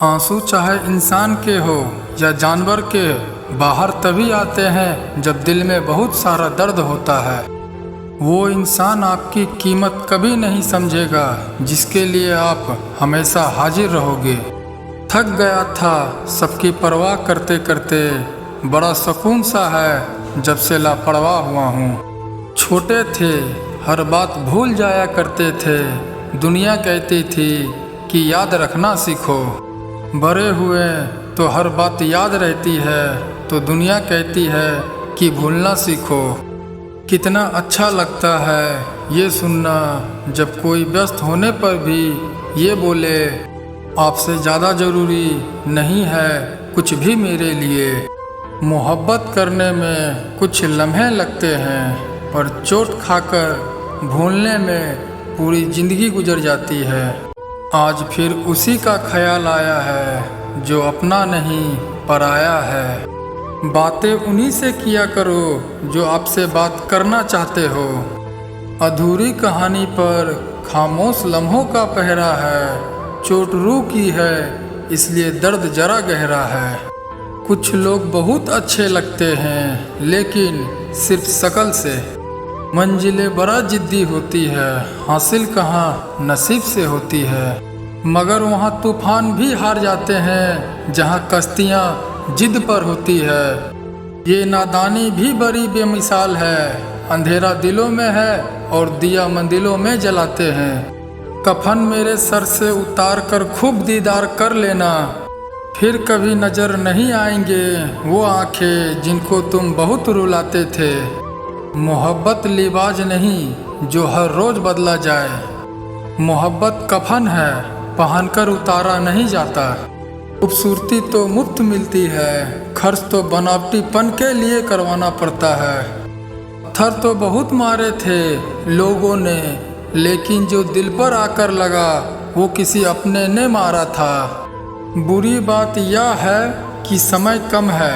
आंसू चाहे इंसान के हो या जानवर के, बाहर तभी आते हैं जब दिल में बहुत सारा दर्द होता है। वो इंसान आपकी कीमत कभी नहीं समझेगा जिसके लिए आप हमेशा हाजिर रहोगे। थक गया था सबकी परवाह करते करते, बड़ा सुकून सा है जब से लापरवाह हुआ हूँ। छोटे थे हर बात भूल जाया करते थे, दुनिया कहती थी कि याद रखना सीखो। बड़े हुए तो हर बात याद रहती है, तो दुनिया कहती है कि भूलना सीखो। कितना अच्छा लगता है ये सुनना जब कोई व्यस्त होने पर भी ये बोले, आपसे ज़्यादा ज़रूरी नहीं है कुछ भी मेरे लिए। मोहब्बत करने में कुछ लम्हे लगते हैं, पर चोट खाकर भूलने में पूरी ज़िंदगी गुजर जाती है। आज फिर उसी का ख्याल आया है जो अपना नहीं पराया है। बातें उन्हीं से किया करो जो आपसे बात करना चाहते हो। अधूरी कहानी पर खामोश लम्हों का पहरा है, चोट रूह की है इसलिए दर्द जरा गहरा है। कुछ लोग बहुत अच्छे लगते हैं लेकिन सिर्फ शक्ल से। मंजिलें बड़ा जिद्दी होती है, हासिल कहाँ नसीब से होती है। मगर वहाँ तूफान भी हार जाते हैं जहाँ कश्तियाँ जिद पर होती है। ये नादानी भी बड़ी बेमिसाल है, अंधेरा दिलों में है और दिया मंदिलों में जलाते हैं। कफन मेरे सर से उतार कर खूब दीदार कर लेना, फिर कभी नज़र नहीं आएंगे वो आंखें जिनको तुम बहुत रुलाते थे। मोहब्बत लिबाज नहीं जो हर रोज़ बदला जाए। मोहब्बत कफन है पहनकर उतारा नहीं जाता। खूबसूरती तो मुफ्त मिलती है, खर्च तो बनावटीपन के लिए करवाना पड़ता है। पत्थर तो बहुत मारे थे लोगों ने, लेकिन जो दिल पर आकर लगा वो किसी अपने ने मारा था। बुरी बात यह है कि समय कम है,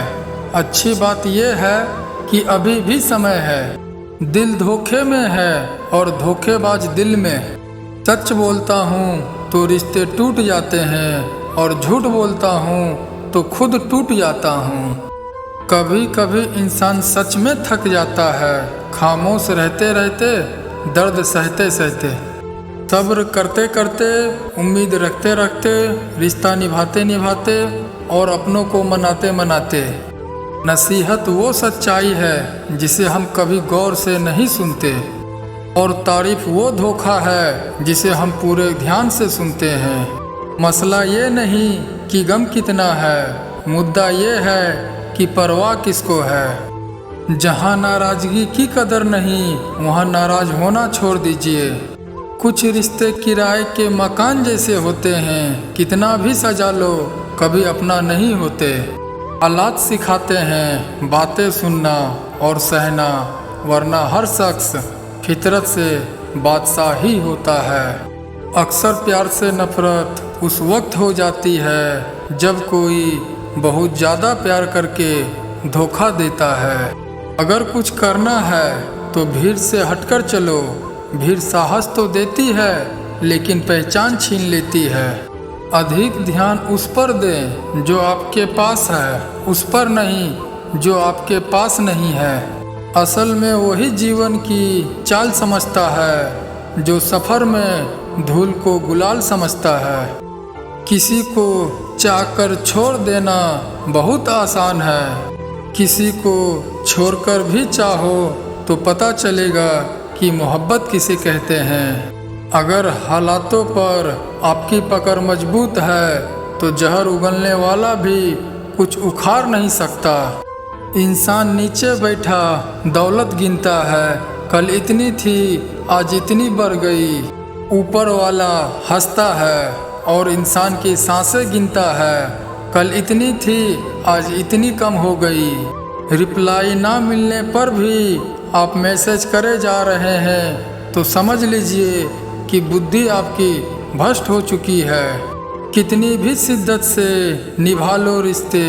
अच्छी बात यह है कि अभी भी समय है। दिल धोखे में है और धोखेबाज दिल में। सच बोलता हूँ तो रिश्ते टूट जाते हैं और झूठ बोलता हूँ तो खुद टूट जाता हूँ। कभी कभी इंसान सच में थक जाता है, खामोश रहते रहते, दर्द सहते सहते। सब्र करते करते, उम्मीद रखते रखते, रिश्ता निभाते निभाते और अपनों को मनाते मनाते। नसीहत वो सच्चाई है जिसे हम कभी गौर से नहीं सुनते, और तारीफ वो धोखा है जिसे हम पूरे ध्यान से सुनते हैं। मसला ये नहीं कि गम कितना है, मुद्दा ये है कि परवाह किसको है। जहाँ नाराज़गी की कदर नहीं वहाँ नाराज़ होना छोड़ दीजिए। कुछ रिश्ते किराए के मकान जैसे होते हैं, कितना भी सजा लो कभी अपना नहीं होते। हालात सिखाते हैं बातें सुनना और सहना, वरना हर शख्स फितरत से बादशाह ही होता है। अक्सर प्यार से नफरत उस वक्त हो जाती है जब कोई बहुत ज़्यादा प्यार करके धोखा देता है। अगर कुछ करना है तो भीड़ से हटकर चलो। भीड़ साहस तो देती है लेकिन पहचान छीन लेती है। अधिक ध्यान उस पर दें जो आपके पास है, उस पर नहीं जो आपके पास नहीं है। असल में वही जीवन की चाल समझता है जो सफ़र में धूल को गुलाल समझता है। किसी को चाहकर छोड़ देना बहुत आसान है, किसी को छोड़कर भी चाहो तो पता चलेगा कि मोहब्बत किसे कहते हैं। अगर हालातों पर आपकी पकड़ मजबूत है तो जहर उगलने वाला भी कुछ उखाड़ नहीं सकता। इंसान नीचे बैठा दौलत गिनता है, कल इतनी थी आज इतनी बढ़ गई। ऊपर वाला हंसता है और इंसान की सांसें गिनता है, कल इतनी थी आज इतनी कम हो गई। रिप्लाई ना मिलने पर भी आप मैसेज करे जा रहे हैं तो समझ लीजिए कि बुद्धि आपकी भ्रष्ट हो चुकी है। कितनी भी शिद्दत से निभा लो रिश्ते,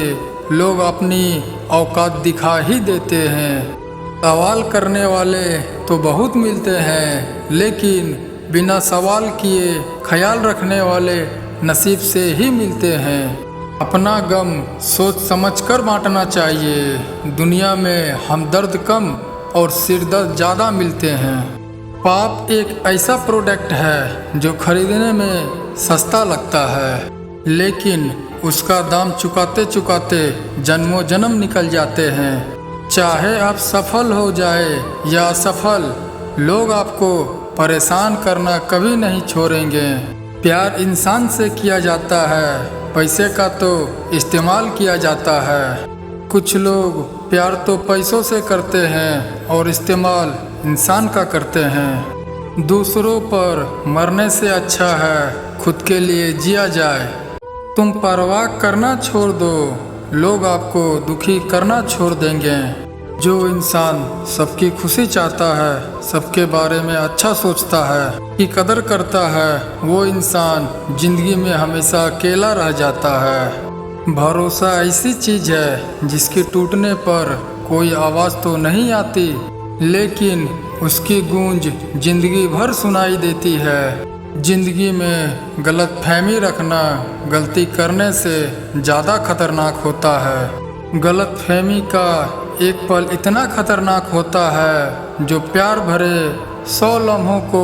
लोग अपनी औकात दिखा ही देते हैं। सवाल करने वाले तो बहुत मिलते हैं, लेकिन बिना सवाल किए ख्याल रखने वाले नसीब से ही मिलते हैं। अपना गम सोच समझ कर बांटना चाहिए। दुनिया में हमदर्द कम और सिरदर्द ज़्यादा मिलते हैं। पाप एक ऐसा प्रोडक्ट है जो खरीदने में सस्ता लगता है, लेकिन उसका दाम चुकाते चुकाते जन्मों जन्म निकल जाते हैं। चाहे आप सफल हो जाए या असफल, लोग आपको परेशान करना कभी नहीं छोड़ेंगे। प्यार इंसान से किया जाता है, पैसे का तो इस्तेमाल किया जाता है। कुछ लोग प्यार तो पैसों से करते हैं और इस्तेमाल इंसान का करते हैं। दूसरों पर मरने से अच्छा है खुद के लिए जिया जाए। तुम परवाह करना छोड़ दो, लोग आपको दुखी करना छोड़ देंगे। जो इंसान सबकी खुशी चाहता है, सबके बारे में अच्छा सोचता है, की कदर करता है, वो इंसान जिंदगी में हमेशा अकेला रह जाता है। भरोसा ऐसी चीज है जिसके टूटने पर कोई आवाज़ तो नहीं आती, लेकिन उसकी गूंज जिंदगी भर सुनाई देती है। जिंदगी में गलत फहमी रखना गलती करने से ज़्यादा खतरनाक होता है। गलत फहमी का एक पल इतना खतरनाक होता है जो प्यार भरे 100 लम्हों को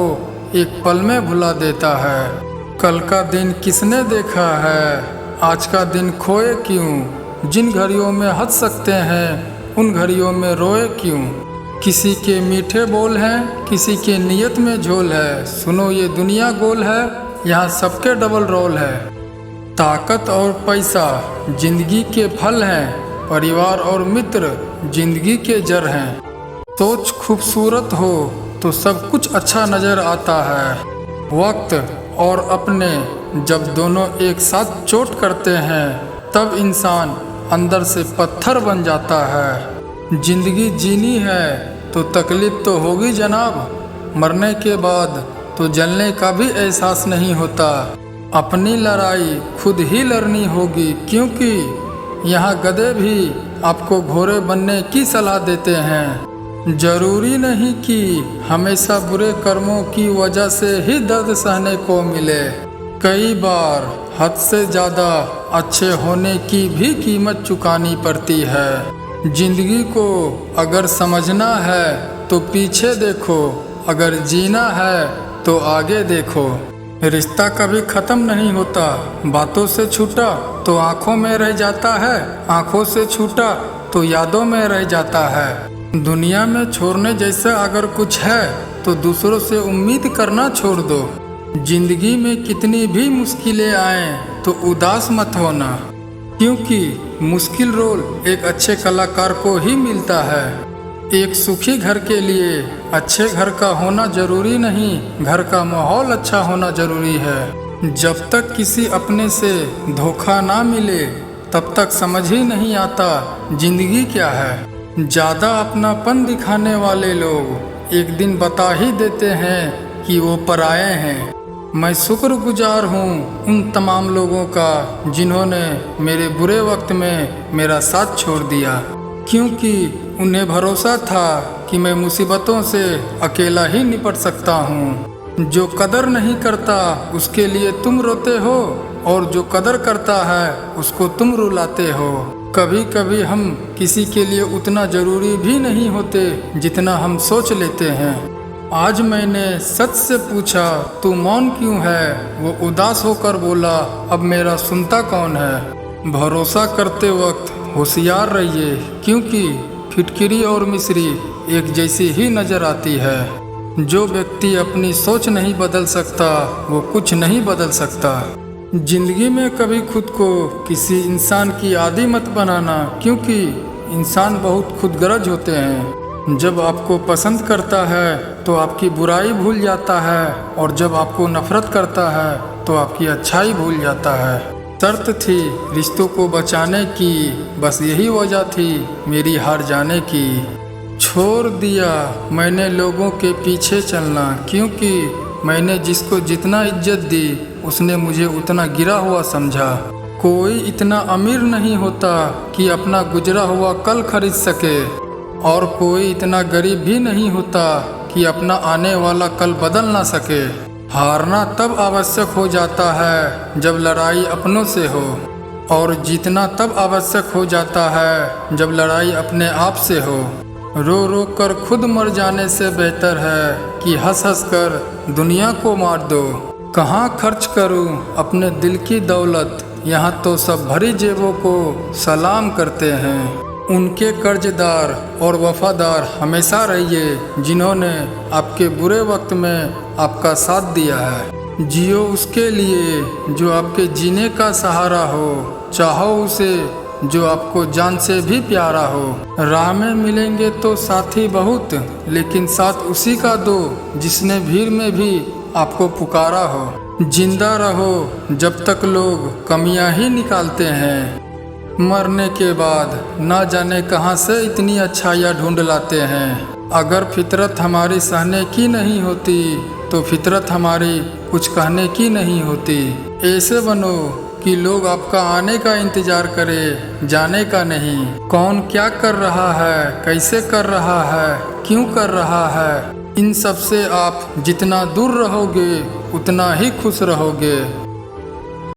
एक पल में भुला देता है। कल का दिन किसने देखा है, आज का दिन खोए क्यों। जिन घड़ियों में हंस सकते हैं उन घड़ियों में रोए क्यों। किसी के मीठे बोल हैं, किसी के नियत में झोल है। सुनो ये दुनिया गोल है, यहाँ सबके डबल रोल है। ताकत और पैसा जिंदगी के फल हैं, परिवार और मित्र जिंदगी के जड़ हैं। सोच खूबसूरत हो तो सब कुछ अच्छा नजर आता है। वक्त और अपने जब दोनों एक साथ चोट करते हैं, तब इंसान अंदर से पत्थर बन जाता है। जिंदगी जीनी है तो तकलीफ तो होगी जनाब, मरने के बाद तो जलने का भी एहसास नहीं होता। अपनी लड़ाई खुद ही लड़नी होगी, क्योंकि यहाँ गधे भी आपको घोड़े बनने की सलाह देते हैं। जरूरी नहीं कि हमेशा बुरे कर्मों की वजह से ही दर्द सहने को मिले। कई बार हद से ज़्यादा अच्छे होने की भी कीमत चुकानी पड़ती है। जिंदगी को अगर समझना है तो पीछे देखो, अगर जीना है तो आगे देखो। रिश्ता कभी ख़त्म नहीं होता, बातों से छूटा तो आँखों में रह जाता है, आँखों से छूटा तो यादों में रह जाता है। दुनिया में छोड़ने जैसा अगर कुछ है तो दूसरों से उम्मीद करना छोड़ दो। जिंदगी में कितनी भी मुश्किलें आएं तो उदास मत होना, क्योंकि मुश्किल रोल एक अच्छे कलाकार को ही मिलता है। एक सुखी घर के लिए अच्छे घर का होना जरूरी नहीं, घर का माहौल अच्छा होना जरूरी है। जब तक किसी अपने से धोखा ना मिले तब तक समझ ही नहीं आता जिंदगी क्या है। ज़्यादा अपनापन दिखाने वाले लोग एक दिन बता ही देते हैं कि वो पराये हैं। मैं शुक्रगुजार हूँ उन तमाम लोगों का जिन्होंने मेरे बुरे वक्त में मेरा साथ छोड़ दिया, क्योंकि उन्हें भरोसा था कि मैं मुसीबतों से अकेला ही निपट सकता हूँ। जो कदर नहीं करता उसके लिए तुम रोते हो, और जो कदर करता है उसको तुम रुलाते हो। कभी कभी हम किसी के लिए उतना ज़रूरी भी नहीं होते जितना हम सोच लेते हैं। आज मैंने सच से पूछा तू मौन क्यों है, वो उदास होकर बोला अब मेरा सुनता कौन है। भरोसा करते वक्त होशियार रहिए, क्योंकि फिटकिरी और मिस्री एक जैसी ही नज़र आती है। जो व्यक्ति अपनी सोच नहीं बदल सकता वो कुछ नहीं बदल सकता। जिंदगी में कभी खुद को किसी इंसान की आदी मत बनाना, क्योंकि इंसान बहुत खुदगर्ज होते हैं। जब आपको पसंद करता है तो आपकी बुराई भूल जाता है, और जब आपको नफरत करता है तो आपकी अच्छाई भूल जाता है। शर्त थी रिश्तों को बचाने की, बस यही वजह थी मेरी हार जाने की। छोड़ दिया मैंने लोगों के पीछे चलना, क्योंकि मैंने जिसको जितना इज्जत दी उसने मुझे उतना गिरा हुआ समझा। कोई इतना अमीर नहीं होता कि अपना गुजरा हुआ कल खरीद सके, और कोई इतना गरीब भी नहीं होता कि अपना आने वाला कल बदल ना सके। हारना तब आवश्यक हो जाता है जब लड़ाई अपनों से हो, और जीतना तब आवश्यक हो जाता है जब लड़ाई अपने आप से हो। रो रो कर खुद मर जाने से बेहतर है कि हंस हंस कर दुनिया को मार दो। कहाँ खर्च करूं अपने दिल की दौलत, यहाँ तो सब भरी जेबों को सलाम करते हैं। उनके कर्जदार और वफादार हमेशा रहिए जिन्होंने आपके बुरे वक्त में आपका साथ दिया है। जियो उसके लिए जो आपके जीने का सहारा हो, चाहो उसे जो आपको जान से भी प्यारा हो। राह में मिलेंगे तो साथी बहुत, लेकिन साथ उसी का दो जिसने भीड़ में भी आपको पुकारा हो। जिंदा रहो जब तक लोग कमियां ही निकालते हैं, मरने के बाद ना जाने कहां से इतनी अच्छाइयाँ ढूंढ लाते हैं। अगर फितरत हमारी सहने की नहीं होती तो फितरत हमारी कुछ कहने की नहीं होती। ऐसे बनो कि लोग आपका आने का इंतजार करे, जाने का नहीं। कौन क्या कर रहा है, कैसे कर रहा है, क्यों कर रहा है, इन सब से आप जितना दूर रहोगे उतना ही खुश रहोगे।